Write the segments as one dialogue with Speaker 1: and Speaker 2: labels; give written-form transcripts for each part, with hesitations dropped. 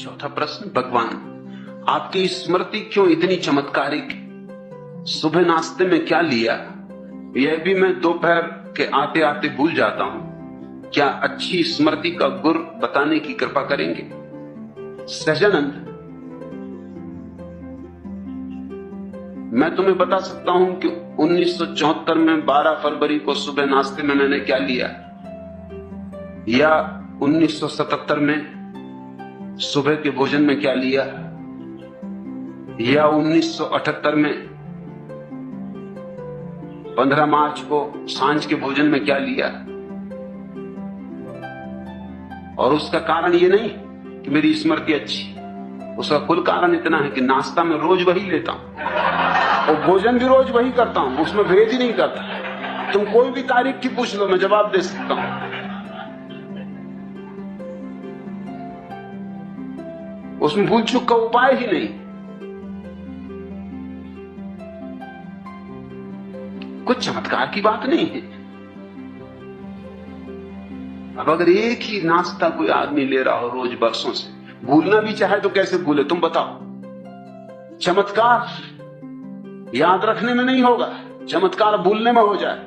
Speaker 1: चौथा प्रश्न, भगवान आपकी स्मृति क्यों इतनी चमत्कारिक? सुबह नाश्ते में क्या लिया यह भी मैं दोपहर के आते आते भूल जाता हूं। क्या अच्छी स्मृति का गुर बताने की कृपा करेंगे? सहजानंद, मैं तुम्हें बता सकता हूं कि 1974 में 12 फरवरी को सुबह नाश्ते में मैंने क्या लिया, या 1977 में सुबह के भोजन में क्या लिया, या 1978 में 15 मार्च को सांझ के भोजन में क्या लिया। और उसका कारण ये नहीं कि मेरी स्मृति अच्छी, उसका कुल कारण इतना है कि नाश्ता में रोज वही लेता हूं और भोजन भी रोज वही करता हूं, उसमें भेद ही नहीं करता। तुम कोई भी तारीख की पूछ लो, मैं जवाब दे सकता हूं। उसमें भूल चूक का उपाय ही नहीं। कुछ चमत्कार की बात नहीं है। अब अगर एक ही नाश्ता कोई आदमी ले रहा हो रोज बरसों से, भूलना भी चाहे तो कैसे भूले, तुम बताओ। चमत्कार याद रखने में नहीं होगा, चमत्कार भूलने में हो जाए।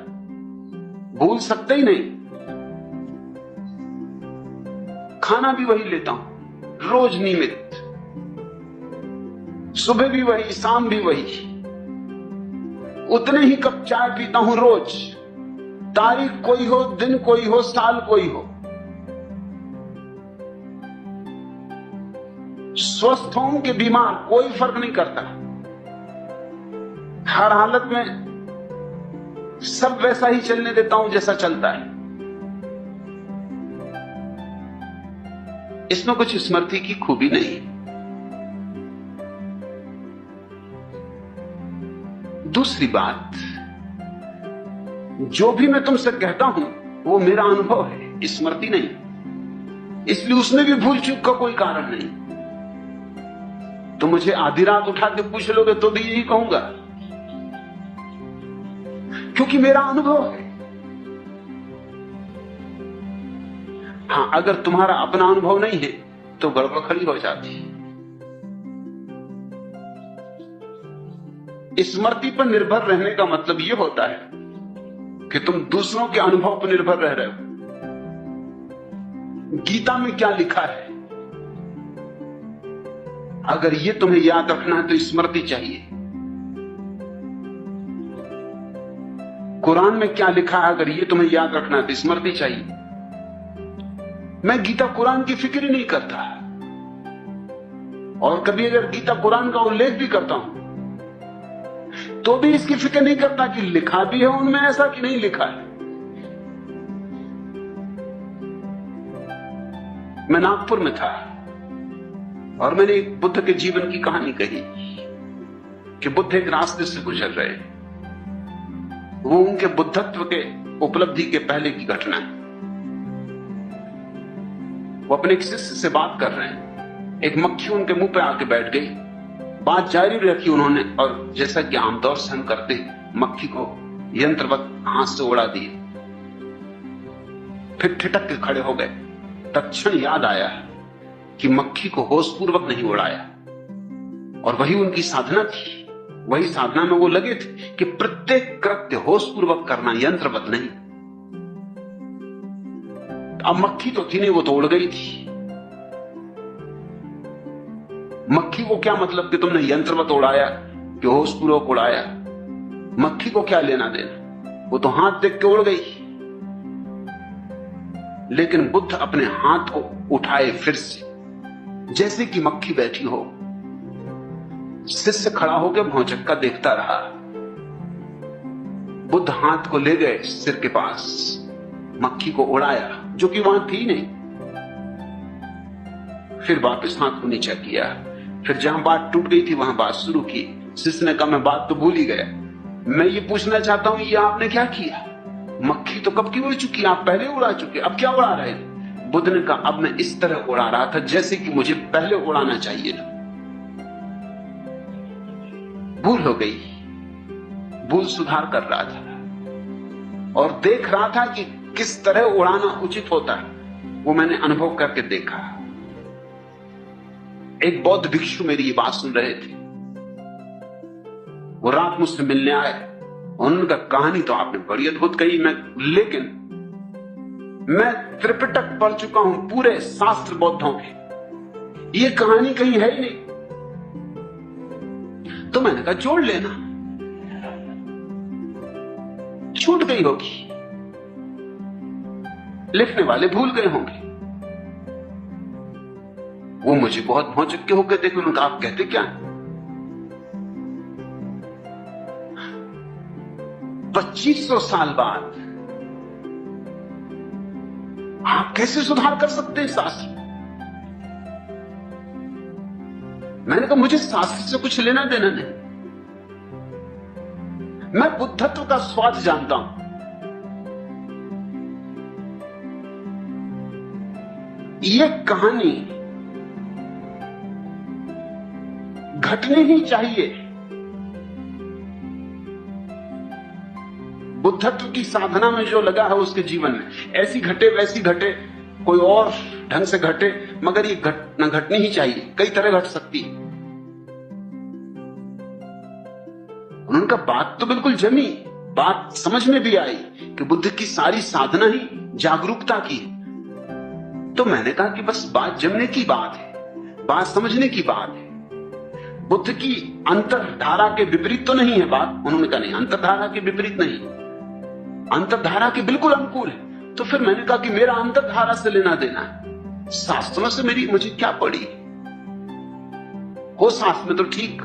Speaker 1: भूल सकते ही नहीं। खाना भी वही लेता हूं रोज नियमित, सुबह भी वही, शाम भी वही, उतने ही कप चाय पीता हूं रोज। तारीख कोई हो, दिन कोई हो, साल कोई हो। स्वस्थ हों कि बीमार, कोई फर्क नहीं करता। हर हालत में सब वैसा ही चलने देता हूं जैसा चलता है। इसमें कुछ स्मृति की खूबी नहीं। दूसरी बात, जो भी मैं तुमसे कहता हूं वो मेरा अनुभव है, स्मृति नहीं। इसलिए उसमें भी भूल चूक का कोई कारण नहीं। तो मुझे आधी रात उठा के पूछ लोगे तो भी यही कहूंगा, क्योंकि मेरा अनुभव है। हां, अगर तुम्हारा अपना अनुभव नहीं है तो गड़बड़ खड़ी हो जाती। स्मृति पर निर्भर रहने का मतलब यह होता है कि तुम दूसरों के अनुभव पर निर्भर रह रहे हो। गीता में क्या लिखा है, अगर यह तुम्हें याद रखना है तो स्मृति चाहिए। कुरान में क्या लिखा है, अगर यह तुम्हें याद रखना है तो स्मृति चाहिए। मैं गीता कुरान की फिक्र ही नहीं करता, और कभी अगर गीता कुरान का उल्लेख भी करता हूं तो भी इसकी फिक्र नहीं करता कि लिखा भी है उनमें ऐसा कि नहीं लिखा है। मैं नागपुर में था और मैंने एक बुद्ध के जीवन की कहानी कही कि बुद्ध एक रास्ते से गुजर रहे। वो उनके बुद्धत्व के उपलब्धि के पहले की घटना है। वो अपने एक शिष्य से बात कर रहे हैं, एक मक्खी उनके मुंह पे आके बैठ गई। बात जारी रखी उन्होंने, और जैसा कि आमतौर से हम करते, मक्खी को यंत्रवत हाथ से उड़ा दिए। फिर ठिठक के खड़े हो गए। तत्क्षण याद आया कि मक्खी को होशपूर्वक नहीं उड़ाया, और वही उनकी साधना थी। वही साधना में वो लगे थे कि प्रत्येक कृत्य होशपूर्वक करना, यंत्रवत नहीं। अब मक्खी तो थी नहीं, वो तो उड़ गई थी। मक्खी को क्या मतलब कि तुमने यंत्रवत उड़ाया कि होशपूर्वक उड़ाया? मक्खी को क्या लेना देना, वो तो हाथ देख के उड़ गई। लेकिन बुद्ध अपने हाथ को उठाए फिर से, जैसे कि मक्खी बैठी हो। शिष्य खड़ा होकर भौचक्का देखता रहा। बुद्ध हाथ को ले गए सिर के पास, मक्खी को उड़ाया जो कि वहां थी नहीं। फिर वापस हाथ को नीचा किया। फिर जहां बात टूट गई थी वहां बात शुरू की। शिष्य ने कहा, मैं बात तो भूल ही गया। मैं ये पूछना चाहता हूं, ये आपने क्या किया? मक्खी तो कब की उड़ चुकी, आप पहले उड़ा चुके, अब क्या उड़ा रहे थे? बुद्ध ने कहा, अब मैं इस तरह उड़ा रहा था जैसे कि मुझे पहले उड़ाना चाहिए था। भूल हो गई। भूल सुधार कर रहा था और देख रहा था कि किस तरह उड़ाना उचित होता है। वो मैंने अनुभव करके देखा। एक बौद्ध भिक्षु मेरी ये बात सुन रहे थे। वो रात मुझसे मिलने आए। उनका कहानी तो आपने बड़ी अद्भुत कही, लेकिन मैं त्रिपिटक पढ़ चुका हूं, पूरे शास्त्र बौद्धों के, ये कहानी कहीं है ही नहीं। तो मैंने कहा जोड़ लेना, छूट गई होगी, लिखने वाले भूल गए होंगे। वो मुझे बहुत भौचक्के होकर देखे। उन्होंने कहा आप कहते क्या? 2500 साल बाद आप कैसे सुधार कर सकते हैं शास्त्र? मैंने कहा मुझे शास्त्र से कुछ लेना देना नहीं, मैं बुद्धत्व का स्वाद जानता हूं। ये कहानी घटनी ही चाहिए। बुद्धत्व की साधना में जो लगा है उसके जीवन में, ऐसी घटे वैसी घटे, कोई और ढंग से घटे, मगर ये घटना घटनी ही चाहिए। कई तरह घट सकती है। उनका बात तो बिल्कुल जमी, बात समझ में भी आई कि बुद्ध की सारी साधना ही जागरूकता की है। तो मैंने कहा कि बस बात जमने की बात है, बात समझने की बात है। बुद्ध की अंतरधारा के विपरीत तो नहीं है बात। उन्होंने कहा नहीं, अंतरधारा के विपरीत नहीं, अंतरधारा के बिल्कुल अनुकूल है। तो फिर मैंने कहा कि मेरा अंतरधारा से लेना देना है, शास्त्रों से मुझे क्या पड़ी? हो शास्त्र में तो ठीक,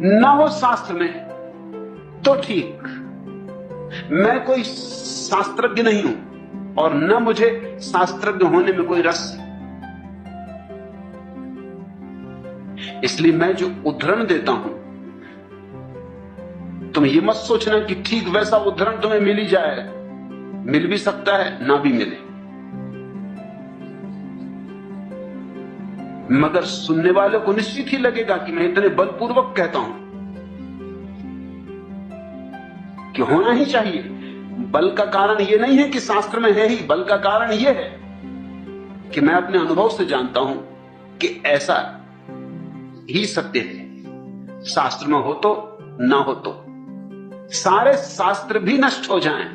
Speaker 1: ना हो शास्त्र में तो ठीक। मैं कोई शास्त्रज्ञ नहीं हूं और न मुझे शास्त्रज्ञ होने में कोई रस है। इसलिए मैं जो उद्धरण देता हूं, तुम ये मत सोचना कि ठीक वैसा उद्धरण तुम्हें मिल ही जाए। मिल भी सकता है, ना भी मिले, मगर सुनने वाले को निश्चित ही लगेगा कि मैं इतने बलपूर्वक कहता हूं कि होना ही चाहिए। बल का कारण यह नहीं है कि शास्त्र में है ही, बल का कारण यह है कि मैं अपने अनुभव से जानता हूं कि ऐसा ही सत्य है। शास्त्र में हो तो ना हो तो, सारे शास्त्र भी नष्ट हो जाएं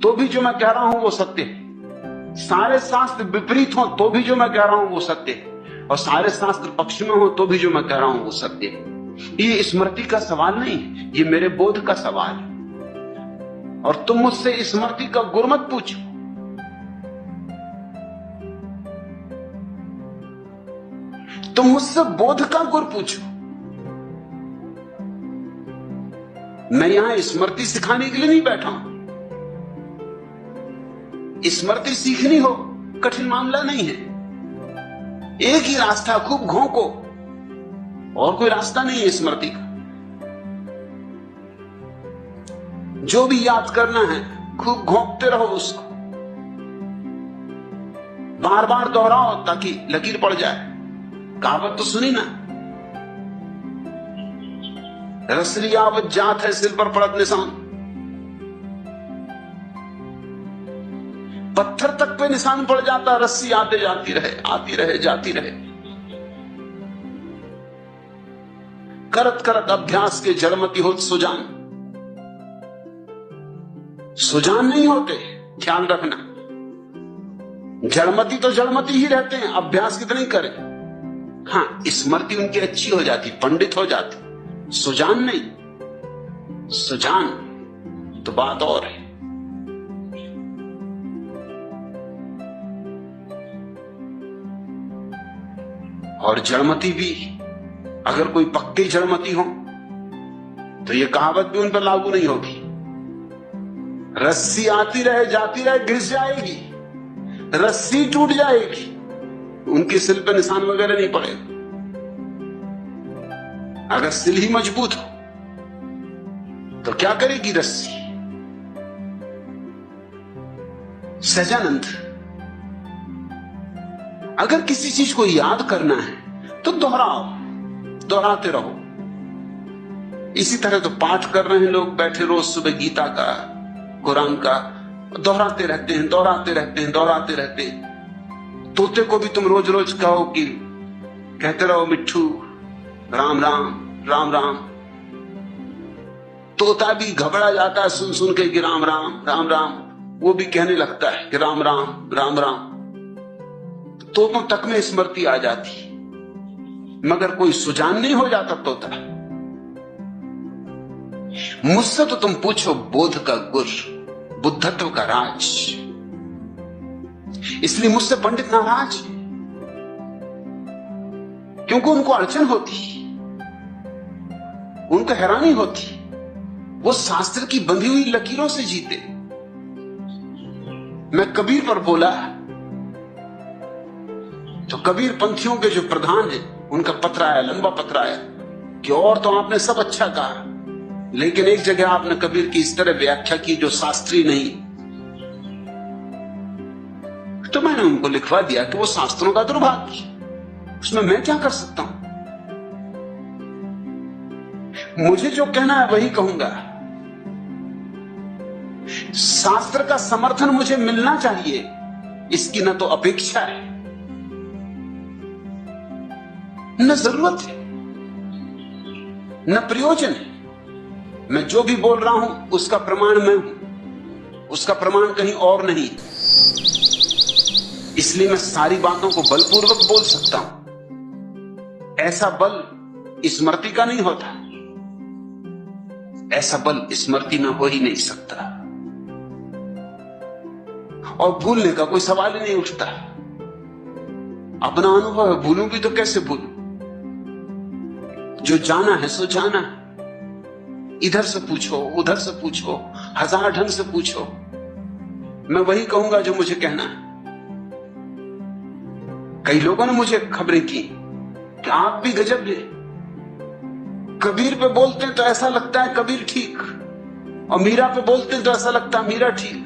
Speaker 1: तो भी जो मैं कह रहा हूं वो सत्य है। सारे शास्त्र विपरीत हो तो भी जो मैं कह रहा हूं वो सत्य है, और सारे शास्त्र पक्ष में हो तो भी जो मैं कह रहा हूं वो सत्य है। ये स्मृति का सवाल नहीं है, ये मेरे बोध का सवाल है। और तुम मुझसे स्मृति का गुर मत पूछो, तुम मुझसे बोध का गुर पूछो। मैं यहां स्मृति सिखाने के लिए नहीं बैठा हूं। स्मृति सीखनी हो कठिन मामला नहीं है। एक ही रास्ता, खूब घोंको, और कोई रास्ता नहीं है स्मृति का। जो भी याद करना है खूब घोंकते रहो उसको, बार बार दोहराओ ताकि लकीर पड़ जाए। कहावत तो सुनी ना, रसरी आवत जात है सिर पर पड़त निशान। पत्थर तक पे निशान पड़ जाता, रस्सी आते जाती रहे, आती रहे, जाती रहे। करत करत अभ्यास के जड़मती होत सुजान। सुजान नहीं होते, ख्याल रखना। जड़मती तो जड़मती ही रहते हैं, अभ्यास कितने करें। हाँ, स्मृति उनकी अच्छी हो जाती, पंडित हो जाती, सुजान नहीं। सुजान तो बात और है। और जड़मती भी, अगर कोई पक्की जड़मती हो तो ये कहावत भी उन पर लागू नहीं होगी। रस्सी आती रहे, जाती रहे, घिस जाएगी, रस्सी टूट जाएगी, उनकी सिल पे निशान वगैरह नहीं पड़ेगा। अगर सिल ही मजबूत हो तो क्या करेगी रस्सी। सहजानंद, अगर किसी चीज को याद करना है तो दोहराओ, दोहराते रहो। इसी तरह तो पाठ कर रहे हैं लोग बैठे रोज सुबह गीता का, कुरान का, दोहराते रहते हैं, दोहराते रहते हैं, दोहराते रहते हैं। तोते को भी तुम रोज रोज कहो कि कहते रहो मिट्ठू राम राम राम राम, तोता भी घबरा जाता है सुन सुन के कि राम राम राम राम, वो भी कहने लगता है कि राम राम राम राम। तोतों तक में स्मृति आ जाती, मगर कोई सुजान नहीं हो जाता तोता। मुझसे तो तुम पूछो बोध का गुर, बुद्धत्व का राज, इसलिए मुझसे पंडित नाराज, क्योंकि उनको अड़चन होती, उनको हैरानी होती, वो शास्त्र की बंधी हुई लकीरों से जीते। मैं कबीर पर बोला तो कबीर पंथियों के जो प्रधान हैं उनका पत्र आया, लंबा पत्र आया कि और तो आपने सब अच्छा कहा, लेकिन एक जगह आपने कबीर की इस तरह व्याख्या की जो शास्त्रीय नहीं। तो मैंने उनको लिखवा दिया कि वो शास्त्रों का दुर्भाग्य, उसमें मैं क्या कर सकता हूं। मुझे जो कहना है वही कहूंगा। शास्त्र का समर्थन मुझे मिलना चाहिए, इसकी न तो अपेक्षा है न जरूरत है न प्रयोजन है। मैं जो भी बोल रहा हूं उसका प्रमाण मैं हूं, उसका प्रमाण कहीं और नहीं। इसलिए मैं सारी बातों को बलपूर्वक बोल सकता हूं। ऐसा बल स्मृति का नहीं होता, ऐसा बल स्मृति में हो ही नहीं सकता, और भूलने का कोई सवाल ही नहीं उठता। अपना अनुभव है, भूलूं भी तो कैसे भूलूं? जो जाना है सो जाना है। इधर से पूछो उधर से पूछो, हजार ढंग से पूछो, मैं वही कहूंगा जो मुझे कहना है। कई लोगों ने मुझे खबरें की कि आप भी गजब है, कबीर पे बोलते हैं तो ऐसा लगता है कबीर ठीक, और मीरा पे बोलते हैं तो ऐसा लगता है मीरा ठीक,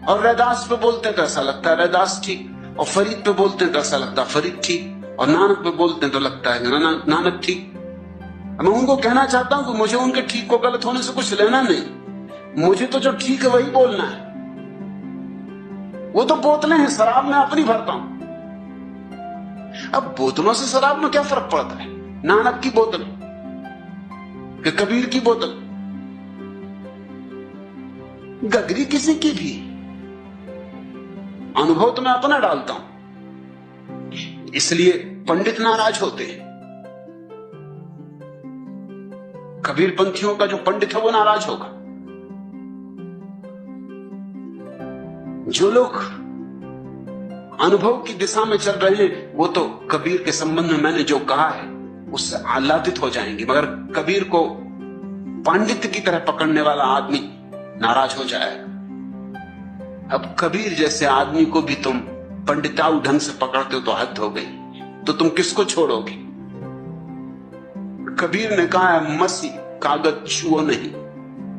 Speaker 1: और रैदास पे बोलते हैं तो ऐसा लगता है रैदास ठीक, और फरीद पे बोलते हैं तो ऐसा लगता है फरीद ठीक, और नानक पे बोलते हैं तो लगता है नानक ठीक। मैं उनको कहना चाहता हूं कि मुझे उनके ठीक को गलत होने से कुछ लेना नहीं, मुझे तो जो ठीक है वही बोलना है। वो तो बोतलें हैं, शराब में अपनी भरता हूं। अब बोतलों से शराब में क्या फर्क पड़ता है? नानक की बोतल कि कबीर की बोतल, गगरी किसी की भी, अनुभव तो मैं अपना डालता हूं। इसलिए पंडित नाराज होते हैं। कबीर पंथियों का जो पंडित है वो नाराज होगा। जो लोग अनुभव की दिशा में चल रहे हैं वो तो कबीर के संबंध में मैंने जो कहा है उससे आह्लादित हो जाएंगे, मगर कबीर को पांडित्य की तरह पकड़ने वाला आदमी नाराज हो जाएगा। अब कबीर जैसे आदमी को भी तुम पंडिताऊ ढंग से पकड़ते हो तो हद हो गई, तो तुम किसको छोड़ोगे? कबीर ने कहा है मसी कागज छुओ नहीं,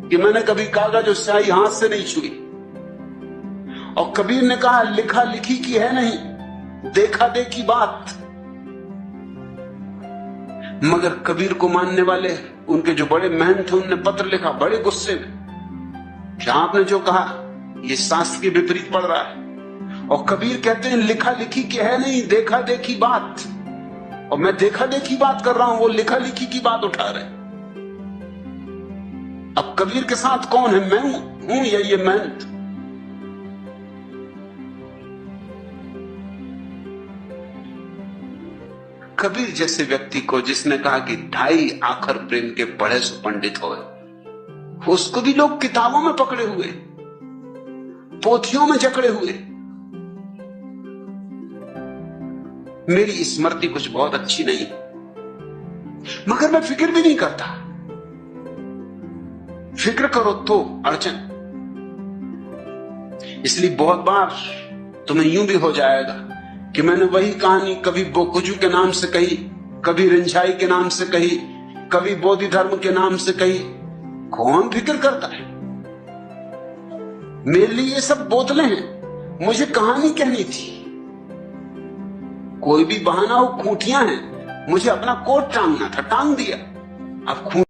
Speaker 1: कि मैंने कभी कागज और स्याही हाथ से नहीं छुई। और कबीर ने कहा लिखा लिखी की है नहीं, देखा देखी बात। मगर कबीर को मानने वाले उनके जो बड़े महंत थे उनने पत्र लिखा बड़े गुस्से में, क्या आपने जो कहा ये शास्त्र के विपरीत पड़ रहा है। और कबीर कहते हैं लिखा लिखी की है नहीं, देखा देखी बात। और मैं देखा देखी बात कर रहा हूं, वो लिखा लिखी की बात उठा रहे। अब कबीर के साथ कौन है, मैं हूं या ये महंत? कबीर जैसे व्यक्ति को जिसने कहा कि 2.5 आखर प्रेम के पढ़े सो पंडित होए, उसको भी लोग किताबों में पकड़े हुए, पोथियों में जकड़े हुए। मेरी स्मृति कुछ बहुत अच्छी नहीं, मगर मैं फिक्र भी नहीं करता। फिक्र करो तो अड़चन। इसलिए बहुत बार तुम्हें यूं भी हो जाएगा कि मैंने वही कहानी कभी बोकुजू के नाम से कही, कभी रिंझाई के नाम से कही, कभी बोधि धर्म के नाम से कही। कौन फिक्र करता है? मेरे लिए ये सब बोतलें हैं, मुझे कहानी कहनी थी। कोई भी बहाना हो, खूंटियां हैं, मुझे अपना कोट टांगना था, टांग दिया। अब